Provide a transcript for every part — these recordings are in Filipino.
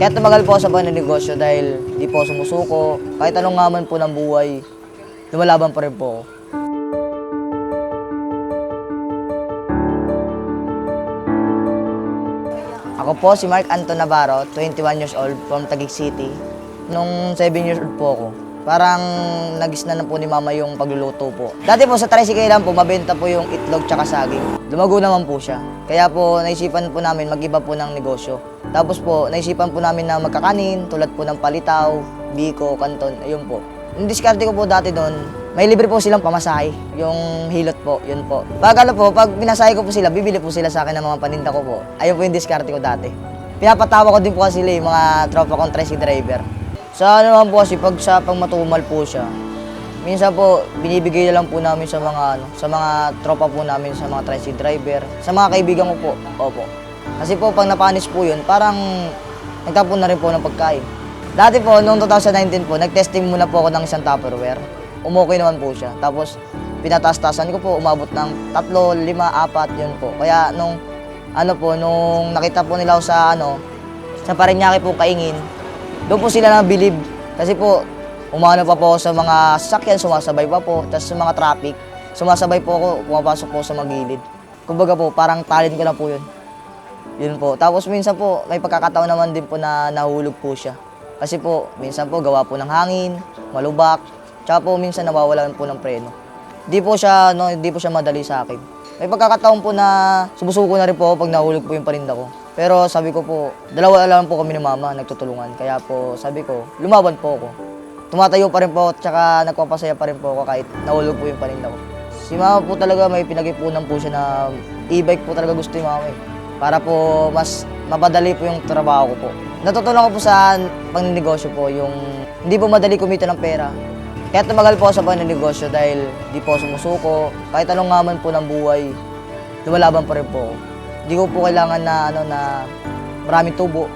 Kaya tumagal po ako sa paninegosyo dahil di po sumusuko. Kahit anong ngaman po ng buhay, lumalaban pa rin po ako. Ako po si Mark Anton Navarro, 21 years old, from Taguig City. Nung 7 years old po ako, parang nagisna na po ni mama yung pagluluto po. Dati po sa tricycle lang po, mabenta po yung itlog tsaka saging. Lumago naman po siya. Kaya po naisipan po namin mag-iba po ng negosyo. Tapos po, naisipan po namin na magkakanin, tulad po ng palitaw, biko, kanton, ayun po. Yung diskarte ko po dati doon, may libre po silang pamasahe, yung hilot po, yun po. Pag pinasahe ko po sila, bibili po sila sa akin ng mga paninda ko po. Ayun po yung diskarte ko dati. Pinapatawa ko din po kasi sila yung mga tropa kong tricycle driver. Sa ano naman po kasi, pag matumal po siya, minsan po, binibigay na lang po namin sa mga tropa po namin, sa mga tricycle driver, sa mga kaibigan ko po. Opo. Kasi po, pag napanis po yun, parang nagtapon na rin po ng pagkain. Dati po, noong 2019 po, nag-testing muna po ako ng isang Tupperware. Umokay naman po siya. Tapos, pinataas-taasan ko po, umabot ng 3, 5, 4, yun po. Kaya nung nakita po nila ako sa Parañaque po Kaingin, doon po sila nabilib. Kasi po, umano pa po ako sa mga sasakyan, sumasabay pa po. Tapos sa mga traffic, sumasabay po ako, pumapasok po sa magilid. Kumbaga po, parang talent ko na po yun. Yun po. Tapos minsan po, may pagkakataon naman din po na nahulog po siya. Kasi po, minsan po, gawa po ng hangin, malubak, tsaka po minsan nawawalan po ng preno. Di po siya madali sa akin. May pagkakataon po na sumusuko na rin po ako pag nahulog po yung paninda ko. Pero sabi ko po, dalawa lang po kami ni mama, nagtutulungan. Kaya po sabi ko, lumaban po ako. Tumatayo pa rin po ako, tsaka nagpapasaya pa rin po ako kahit nahulog po yung paninda ko. Si mama po talaga may pinag-ipunan po siya na e-bike po talaga gusto yung mama eh. Para po mas mapadali po yung trabaho ko po. Natutunan ko po sa pagninegosyo po yung hindi po madali kumita ng pera. Kaya tumagal po ako sa pagninegosyo dahil di po sumusuko. Kahit anong ngaman po ng buhay, lumalaban pa rin po ako. Hindi ko po kailangan na maraming tubo.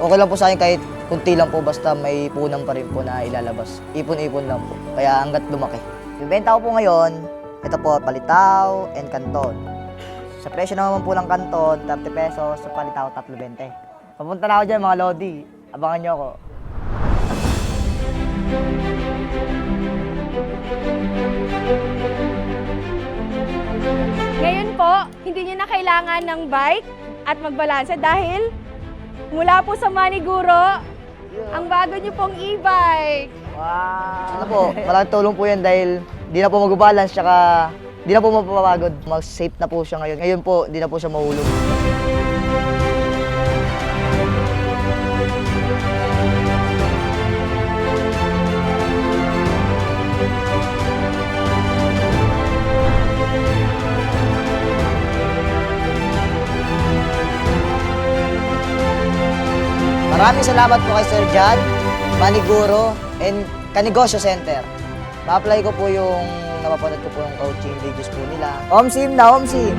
Okay lang po sa akin kahit kunti lang po basta may punan pa rin po na ilalabas. Ipon-ipon lang po. Kaya hanggat lumaki. Yung benta ko po ngayon, ito po palitaw and kanton. Sa presyo naman po ng kanton, 30 pesos. Sa palitaw, 3.20. Papunta na ako dyan mga Lodi. Abangan nyo ako. Ngayon po, hindi nyo na kailangan ng bike at magbalansa dahil mula po sa Maniguro, ang bago nyo pong e-bike. Wow! Ano po, malaking tulong po yan dahil di na po mag-balance tsaka di na po mapapagod. Mag-safe na po siya ngayon. Ngayon po, di na po siya mahulog. Maraming salamat po kay Sir John, Maniguro, and Kanegosyo Center. Ma-apply ko po yung napapanood ko po yung coaching videos po nila. Omsim na, Omsim!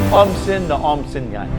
Omsin na Omsin yan.